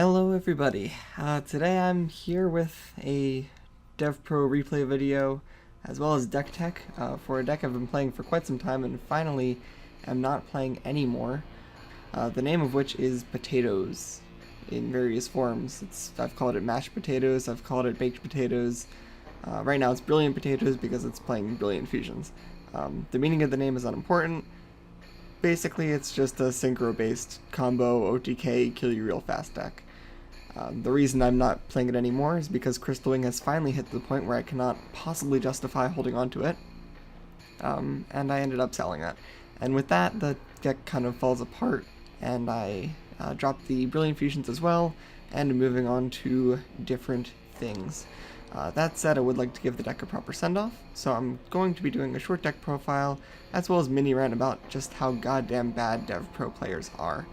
Hello everybody, today I'm here with a DevPro replay video as well as deck tech for a deck I've been playing for quite some time and finally am not playing anymore, the name of which is Potatoes in various forms. I've called it mashed potatoes, I've called it baked potatoes, right now it's Brilliant Potatoes because it's playing Brilliant Fusions. The meaning of the name is unimportant. Basically, it's just a synchro-based combo OTK kill you real fast deck. The reason I'm not playing it anymore is because Crystal Wing has finally hit the point where I cannot possibly justify holding on to it, and I ended up selling it. And with that, the deck kind of falls apart, and I dropped the Brilliant Fusions as well, and moving on to different things. That said, I would like to give the deck a proper send-off, so I'm going to be doing a short deck profile, as well as mini rant about just how goddamn bad DevPro players are.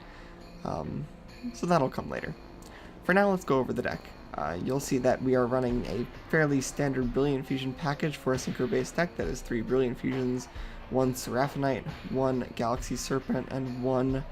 So that'll come later. For now, let's go over the deck. You'll see that we are running a fairly standard Brilliant Fusion package for a synchro-based deck that is 3 Brilliant Fusions, 1 Seraphonite, 1 Galaxy Serpent, and 1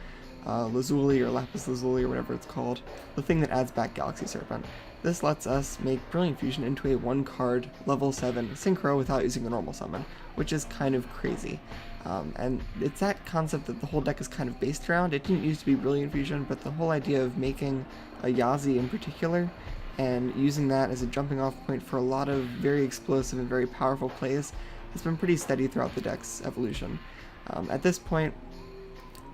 Lazuli or Lapis Lazuli or whatever it's called, the thing that adds back Galaxy Serpent. This lets us make Brilliant Fusion into a 1-card level 7 synchro without using a normal summon, which is kind of crazy. And it's that concept that the whole deck is kind of based around. It didn't used to be Brilliant Fusion, but the whole idea of making a Yazi in particular and using that as a jumping off point for a lot of very explosive and very powerful plays has been pretty steady throughout the deck's evolution. At this point,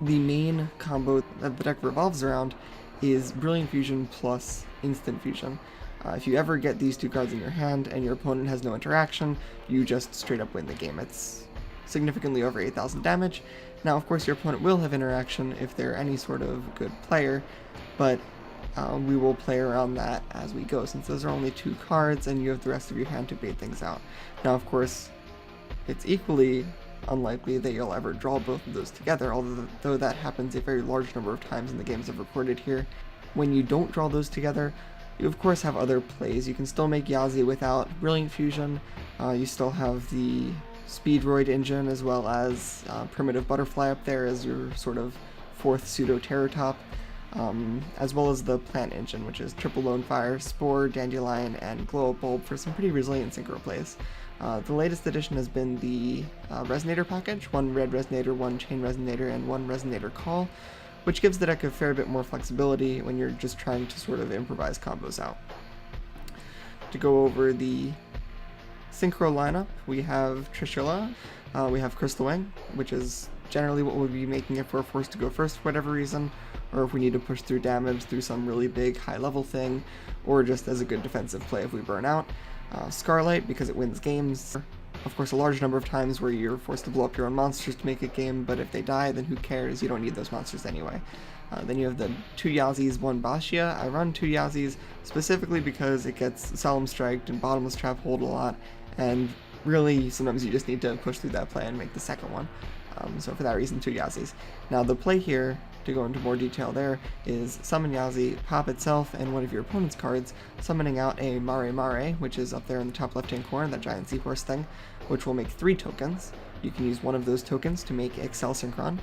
the main combo that the deck revolves around is Brilliant Fusion plus Instant Fusion. If you ever get these 2 cards in your hand and your opponent has no interaction, you just straight up win the game. It's significantly over 8,000 damage. Now, of course, your opponent will have interaction if they're any sort of good player, but we will play around that as we go, since those are only 2 cards and you have the rest of your hand to bait things out. Now, of course, it's equally unlikely that you'll ever draw both of those together, although that happens a very large number of times in the games I've recorded here. When you don't draw those together, you of course have other plays. You can still make Yazi without Brilliant Fusion. You still have the Speedroid engine as well as Primitive Butterfly up there as your sort of 4th pseudo Terrortop, as well as the Plant engine, which is Triple Lone Fire, Spore, Dandelion, and Glow Up Bulb for some pretty resilient synchro plays. The latest addition has been the Resonator package, 1 Red Resonator, 1 Chain Resonator, and 1 Resonator Call, which gives the deck a fair bit more flexibility when you're just trying to sort of improvise combos out. To go over the synchro lineup, we have Trishula, we have Crystal Wing, which is generally what we'll be making if we're forced to go first for whatever reason, or if we need to push through damage through some really big high-level thing, or just as a good defensive play if we burn out. Scarlight, because it wins games. Of course, a large number of times where you're forced to blow up your own monsters to make a game, but if they die, then who cares? You don't need those monsters anyway. Then you have the 2 Yazis, 1 Bashia. I run 2 Yazis specifically because it gets Solemn Strike and Bottomless Trap hold a lot, and really, sometimes you just need to push through that play and make the second one. So for that reason, 2 Yazis. Now the play here, to go into more detail there, is summon Yazi, pop itself and one of your opponent's cards, summoning out a Mare Mare, which is up there in the top left-hand corner, that giant seahorse thing, which will make 3 tokens. You can use one of those tokens to make Excel Synchron.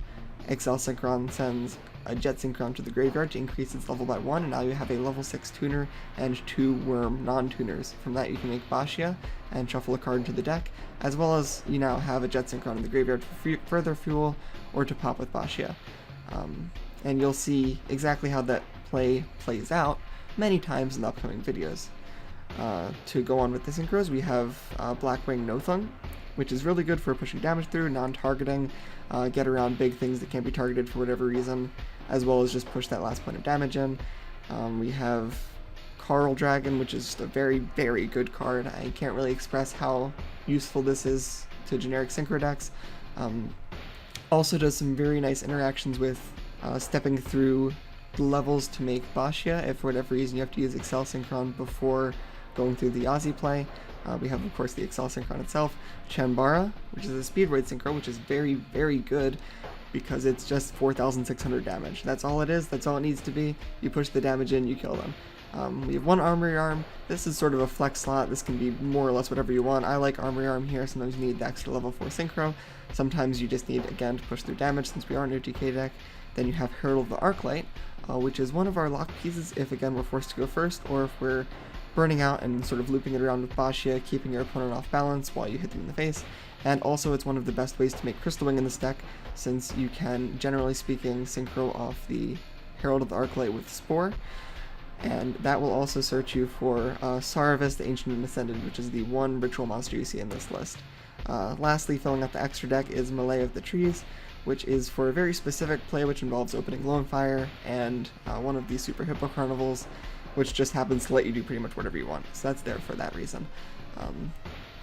Excel Synchron sends a Jet Synchron to the graveyard to increase its level by 1, and now you have a level 6 tuner and 2 worm non-tuners. From that you can make Bashia and shuffle a card into the deck, as well as you now have a Jet Synchron in the graveyard for further fuel or to pop with Bashia. And you'll see exactly how that plays out many times in the upcoming videos. To go on with the synchros, we have Blackwing Nothung, which is really good for pushing damage through, non-targeting, get around big things that can't be targeted for whatever reason, as well as just push that last point of damage in. We have Carl Dragon, which is just a very, very good card. I can't really express how useful this is to generic synchro decks. Also does some very nice interactions with stepping through the levels to make Bashia if for whatever reason you have to use Excel Synchron before going through the Yazi play. We have, of course, the Excel Synchron itself, Chanbara, which is a Speedroid Synchro, which is very, very good because it's just 4,600 damage. That's all it is, that's all it needs to be. You push the damage in, you kill them. We have one Armory Arm. This is sort of a flex slot. This can be more or less whatever you want. I like Armory Arm here. Sometimes you need the extra level 4 Synchro. Sometimes you just need, again, to push through damage since we are a new DK deck. Then you have Herald of the Arclight, which is one of our lock pieces if, again, we're forced to go first, or if we're burning out and sort of looping it around with Bashia, keeping your opponent off balance while you hit them in the face. And also it's one of the best ways to make Crystal Wing in this deck, since you can, generally speaking, Synchro off the Herald of the Arclight with Spore. And that will also search you for Saravis, the Ancient and Ascended, which is the one ritual monster you see in this list. Lastly, filling out the extra deck is Melee of the Trees, which is for a very specific play which involves opening Lone Fire and one of these Super Hippo Carnivals, which just happens to let you do pretty much whatever you want. So that's there for that reason.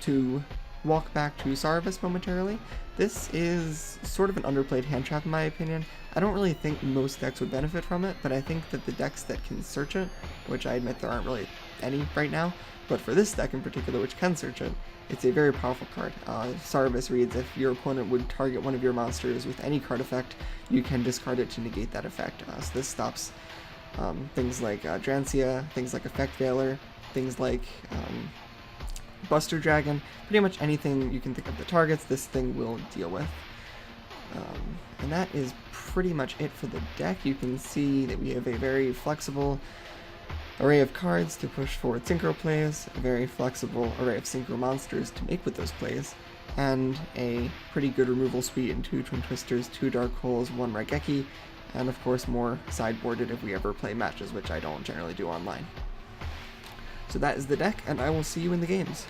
To walk back to Saravis momentarily, this is sort of an underplayed hand trap in my opinion. I don't really think most decks would benefit from it, but I think that the decks that can search it, which I admit there aren't really any right now, but for this deck in particular which can search it, it's a very powerful card. Saravis reads, if your opponent would target one of your monsters with any card effect, you can discard it to negate that effect. So this stops things like Drancia, things like Effect Veiler, things like Buster Dragon, pretty much anything you can think of that targets, this thing will deal with. And that is pretty much it for the deck. You can see that we have a very flexible array of cards to push forward Synchro plays, a very flexible array of Synchro monsters to make with those plays, and a pretty good removal suite in 2 Twin Twisters, 2 Dark Holes, 1 Raigeki, and of course more sideboarded if we ever play matches, which I don't generally do online. So that is the deck, and I will see you in the games.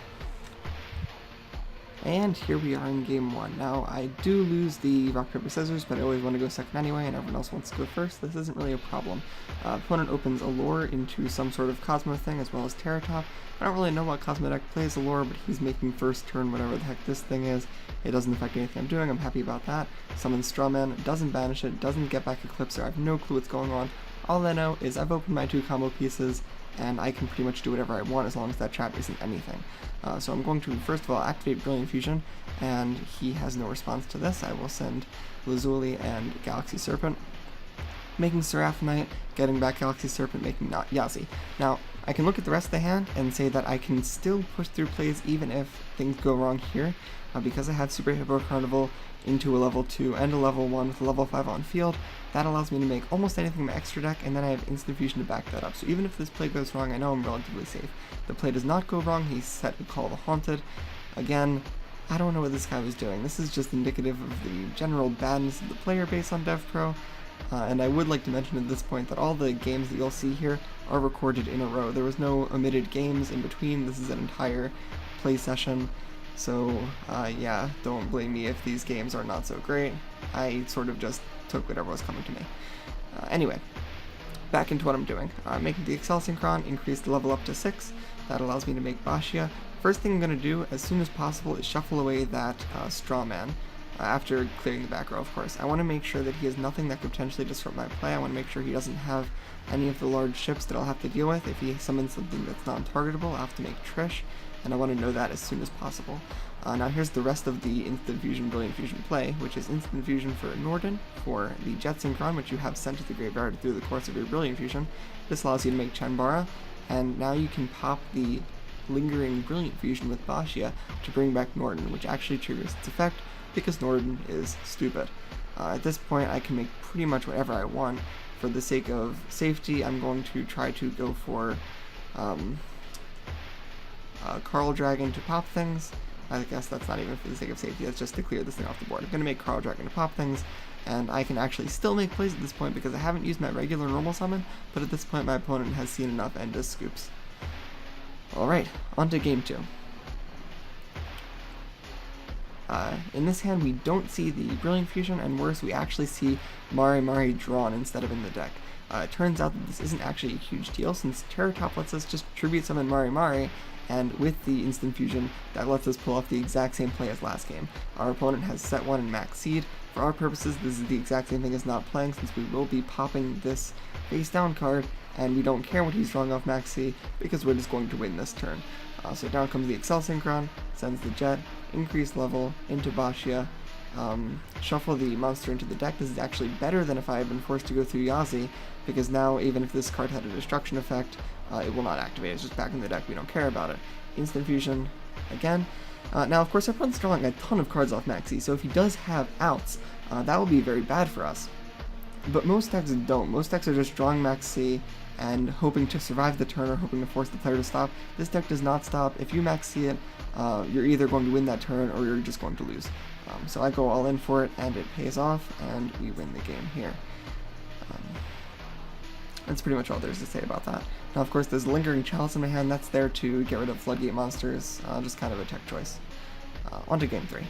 And here we are in game 1. Now, I do lose the rock, paper, scissors, but I always want to go second anyway, and everyone else wants to go first. This isn't really a problem. Opponent opens Allure into some sort of Cosmo thing, as well as Terratop. I don't really know what Cosmo deck plays Allure, but he's making first turn whatever the heck this thing is. It doesn't affect anything I'm doing, I'm happy about that. Summons Strawman, doesn't banish it, doesn't get back Eclipser, I have no clue what's going on. All I know is I've opened my 2 combo pieces, and I can pretty much do whatever I want as long as that trap isn't anything. So I'm going to first of all activate Brilliant Fusion, and he has no response to this. I will send Lazuli and Galaxy Serpent, making Seraphonite, getting back Galaxy Serpent, making not Yazi. Now, I can look at the rest of the hand and say that I can still push through plays even if things go wrong here, because I have Super Hippo Carnival into a level 2 and a level 1 with a level 5 on field. That allows me to make almost anything in my extra deck, and then I have Instant Fusion to back that up. So even if this play goes wrong, I know I'm relatively safe. The play does not go wrong, he's set to Call the Haunted. Again, I don't know what this guy was doing. This is just indicative of the general badness of the player base on DevPro. And I would like to mention at this point that all the games that you'll see here are recorded in a row. There was no omitted games in between. This is an entire play session. So, yeah, don't blame me if these games are not so great. I sort of just took whatever was coming to me. Anyway, back into what I'm doing. Making the Excel Synchron, increase the level up to 6. That allows me to make Bashia. First thing I'm going to do, as soon as possible, is shuffle away that Strawman. After clearing the back row, of course. I want to make sure that he has nothing that could potentially disrupt my play. I want to make sure he doesn't have any of the large ships that I'll have to deal with. If he summons something that's non-targetable, I'll have to make Trish, and I want to know that as soon as possible. Now here's the rest of the Instant Fusion, Brilliant Fusion play, which is Instant Fusion for Norden, for the Jet Synchron, which you have sent to the graveyard through the course of your Brilliant Fusion. This allows you to make Chanbara, and now you can pop the lingering Brilliant Fusion with Bashia to bring back Norden, which actually triggers its effect, because Norden is stupid. At this point, I can make pretty much whatever I want. For the sake of safety, I'm going to try to go for Carl Dragon to pop things. I guess that's not even for the sake of safety, that's just to clear this thing off the board. I'm going to make Carl Dragon to pop things, and I can actually still make plays at this point because I haven't used my regular normal summon, but at this point my opponent has seen enough and just scoops. Alright, on to game 2. In this hand, we don't see the Brilliant Fusion, and worse, we actually see Mari Mari drawn instead of in the deck. It turns out that this isn't actually a huge deal, since Terratop lets us just tribute summon Mari Mari, and with the Instant Fusion, that lets us pull off the exact same play as last game. Our opponent has set 1 and max seed. For our purposes, this is the exact same thing as not playing, since we will be popping this face down card, and we don't care what he's drawing off max seed, because we're just going to win this turn. So down comes the Excel Synchron, sends the Jet, increased level into Bashia, shuffle the monster into the deck. This is actually better than if I had been forced to go through Yazi, because now even if this card had a destruction effect, it will not activate. It's just back in the deck. We don't care about it. Instant Fusion again. Now, of course, our opponent's drawing a ton of cards off Maxi, so if he does have outs, that will be very bad for us. But most decks don't. Most decks are just drawing Maxi and hoping to survive the turn or hoping to force the player to stop. This deck does not stop. If you Maxi it, you're either going to win that turn or you're just going to lose. So I go all in for it, and it pays off, and we win the game here. That's pretty much all there is to say about that. Now, of course, there's Lingering Chalice in my hand. That's there to get rid of Floodgate monsters. Just kind of a tech choice. On to game 3.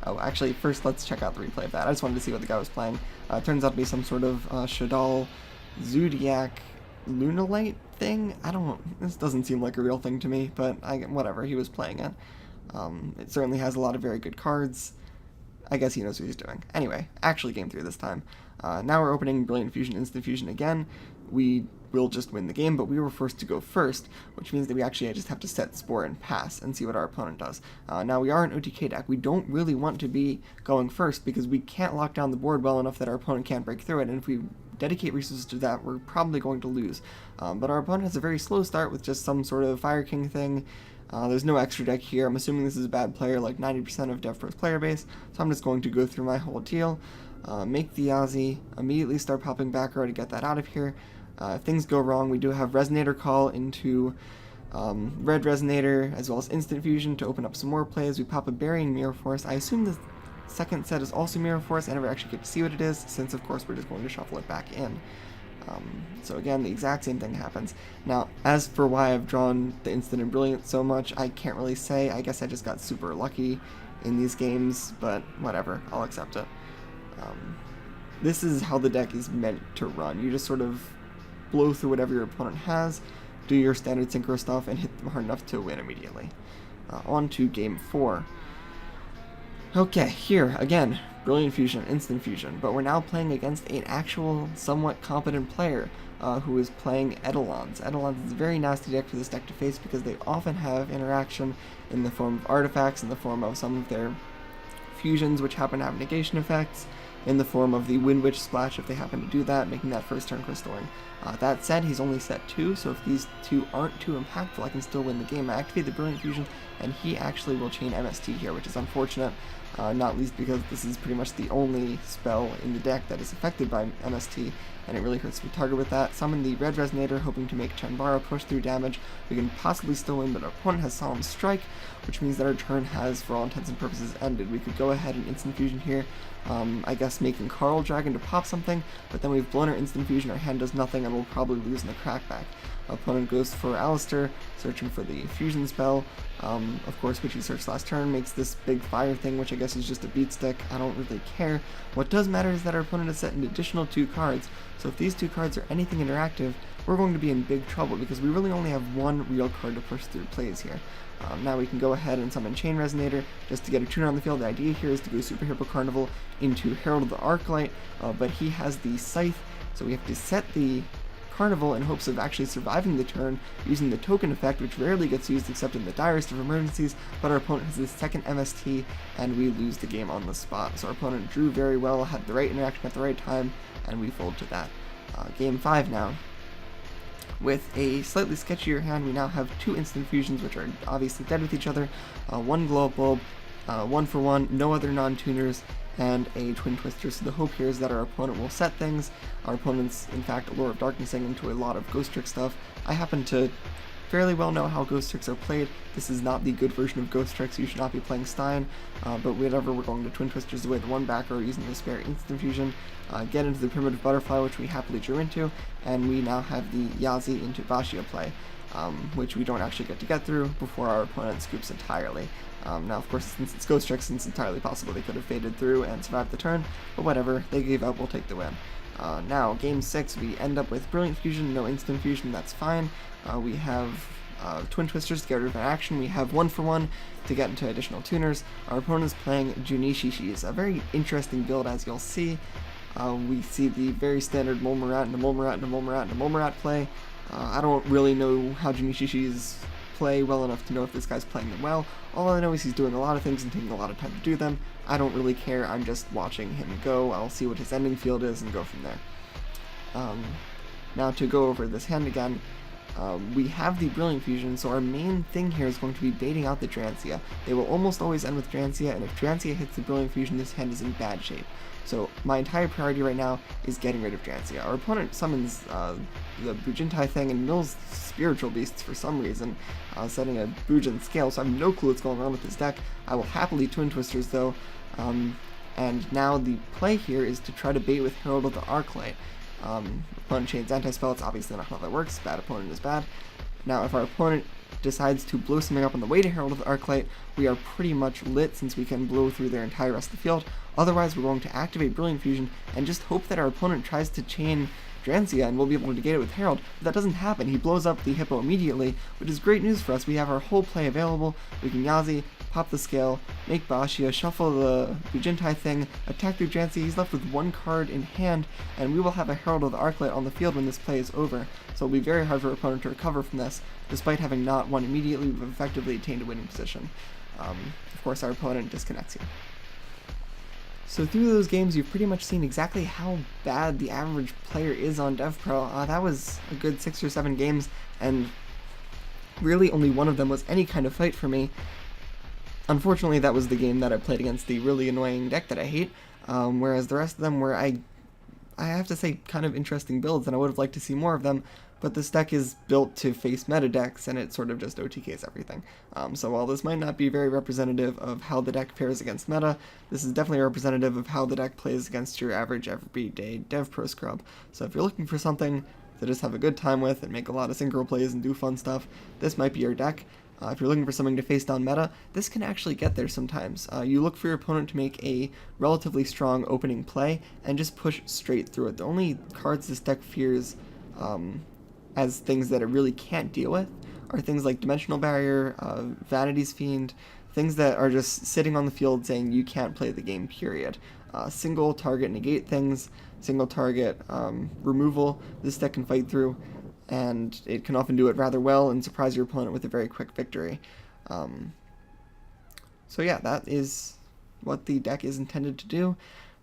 Oh, actually, first let's check out the replay of that. I just wanted to see what the guy was playing. It turns out to be some sort of Shaddoll Zodiac Lunalite thing. This doesn't seem like a real thing to me, but whatever, he was playing it. It certainly has a lot of very good cards. I guess he knows what he's doing. Anyway, actually game 3 this time. Now we're opening Brilliant Fusion, Instant Fusion again. We will just win the game, but we were forced to go first, which means that we actually just have to set Spore and pass and see what our opponent does. Now we are an OTK deck. We don't really want to be going first because we can't lock down the board well enough that our opponent can't break through it, and if we dedicate resources to that, we're probably going to lose. But our opponent has a very slow start with just some sort of Fire King thing. There's no extra deck here. I'm assuming this is a bad player, like 90% of DevPro's player base, so I'm just going to go through my whole deal, make the Yazi, immediately start popping back row to get that out of here. If things go wrong, we do have Resonator Call into Red Resonator, as well as Instant Fusion to open up some more plays. We pop a Burying Mirror Force. I assume the second set is also Mirror Force. I never actually get to see what it is, since of course we're just going to shuffle it back in. So again, the exact same thing happens. Now, as for why I've drawn the Instant and Brilliant so much, I can't really say. I guess I just got super lucky in these games, but whatever, I'll accept it. This is how the deck is meant to run. You just sort of blow through whatever your opponent has, do your standard synchro stuff, and hit them hard enough to win immediately. On to game 4. Okay, here, again, Brilliant Fusion, Instant Fusion, but we're now playing against an actual, somewhat competent player who is playing Eidolons. Eidolons is a very nasty deck for this deck to face because they often have interaction in the form of artifacts, in the form of some of their fusions which happen to have negation effects, in the form of the Wind Witch Splash if they happen to do that, making that first turn crystalling. That said, he's only set 2, so if these 2 aren't too impactful, I can still win the game. I activate the Brilliant Fusion, and he actually will chain MST here, which is unfortunate, not least because this is pretty much the only spell in the deck that is affected by MST, and it really hurts to be targeted with that. Summon the Red Resonator, hoping to make Chanbara push through damage. We can possibly still win, but our opponent has Solemn Strike, which means that our turn has, for all intents and purposes, ended. We could go ahead and Instant Fusion here, I guess making Carl Dragon to pop something, but then we've blown our Instant Fusion, our hand does nothing, and we'll probably lose in the crackback. Our opponent goes for Alistair, searching for the fusion spell. Of course, Witchy Search last turn makes this big fire thing, which I guess is just a beat stick. I don't really care. What does matter is that our opponent has set an additional 2 cards, so if these 2 cards are anything interactive, we're going to be in big trouble because we really only have 1 real card to push through plays here. Now we can go ahead and summon Chain Resonator just to get a tuner on the field. The idea here is to go Super Hippo Carnival into Herald of the Arclight, but he has the Scythe, so we have to set the Carnival in hopes of actually surviving the turn using the token effect, which rarely gets used except in the direst of emergencies, but our opponent has his second MST and we lose the game on the spot. So our opponent drew very well, had the right interaction at the right time, and we fold to that. Game 5 now. With a slightly sketchier hand, we now have 2 Instant Fusions, which are obviously dead with each other, 1 Glow Up Bulb, 1 for 1, no other non-tuners, and a Twin Twister. So the hope here is that our opponent will set things. Our opponent's, in fact, Allure of Darknessing into a lot of Ghost Trick stuff. I happen to fairly well know how Ghost Tricks are played. This is not the good version of Ghost Tricks. You should not be playing Stein, but whatever, we're going to Twin Twisters away the 1 back row using the spare Instant Fusion, get into the Primitive Butterfly, which we happily drew into, and we now have the Yazi into Vashia play, which we don't actually get through before our opponent scoops entirely. Now, of course, since it's Ghost Tricks, it's entirely possible they could have faded through and survived the turn, but whatever, they gave up, we'll take the win. Now, game 6, we end up with Brilliant Fusion, no Instant Fusion, that's fine. We have Twin Twisters to get rid of an action. We have 1 for 1 to get into additional tuners. Our opponent is playing Junishishi. A very interesting build, as you'll see. We see the very standard Mulmurat and a Mulmurat and a Mulmurat and a Mulmurat play. I don't really know how Junishishi is play well enough to know if this guy's playing them well. All I know is he's doing a lot of things and taking a lot of time to do them. I don't really care, I'm just watching him go. I'll see what his ending field is and go from there. Now to go over this hand again, we have the Brilliant Fusion, so our main thing here is going to be baiting out the Drancia. They will almost always end with Drancia, and if Drancia hits the Brilliant Fusion, this hand is in bad shape. So my entire priority right now is getting rid of Drancia. Our opponent summons the Bujintai thing and mills Spiritual Beasts for some reason, setting a Bujin scale, so I have no clue what's going on with this deck. I will happily Twin Twisters though, and now the play here is to try to bait with Herald of the Arclight. Opponent chains anti-spell, it's obviously not how that works, bad opponent is bad. Now if our opponent decides to blow something up on the way to Herald of the Arclight, we are pretty much lit since we can blow through their entire rest of the field. Otherwise we're going to activate Brilliant Fusion and just hope that our opponent tries to chain Drancia and we'll be able to negate it with Herald. But that doesn't happen, he blows up the Hippo immediately, which is great news for us. We have our whole play available. We can Yazi, pop the scale, make Bashia, shuffle the Bujintai thing, attack through Drancia. He's left with one card in hand, and we will have a Herald of the Arclight on the field when this play is over. So it'll be very hard for our opponent to recover from this. Despite having not won immediately, we've effectively attained a winning position. Of course, our opponent disconnects here. So through those games, you've pretty much seen exactly how bad the average player is on DevPro. That was a good 6 or 7 games, and really only one of them was any kind of fight for me. Unfortunately, that was the game that I played against the really annoying deck that I hate, whereas the rest of them were, I have to say, kind of interesting builds, and I would have liked to see more of them, but this deck is built to face meta decks, and it sort of just OTKs everything. So while this might not be very representative of how the deck fares against meta, this is definitely representative of how the deck plays against your average everyday DevPro scrub. So if you're looking for something to just have a good time with and make a lot of synchro plays and do fun stuff, this might be your deck. If you're looking for something to face down meta, this can actually get there sometimes. You look for your opponent to make a relatively strong opening play and just push straight through it. The only cards this deck fears as things that it really can't deal with are things like Dimensional Barrier, Vanity's Fiend, things that are just sitting on the field saying you can't play the game, period. Single target negate things, single target removal, this deck can fight through, and it can often do it rather well and surprise your opponent with a very quick victory. So yeah, that is what the deck is intended to do.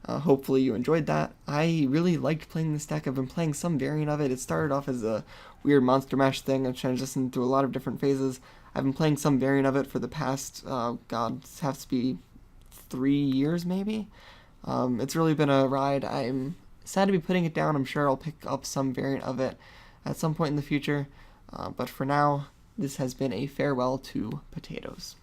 Hopefully you enjoyed that. I really liked playing this deck. I've been playing some variant of it. It started off as a weird Monster Mash thing. I've transitioned through a lot of different phases. I've been playing some variant of it for the past, God, it has to be 3 years maybe? It's really been a ride. I'm sad to be putting it down. I'm sure I'll pick up some variant of it at some point in the future. But for now, this has been a farewell to Potatoes.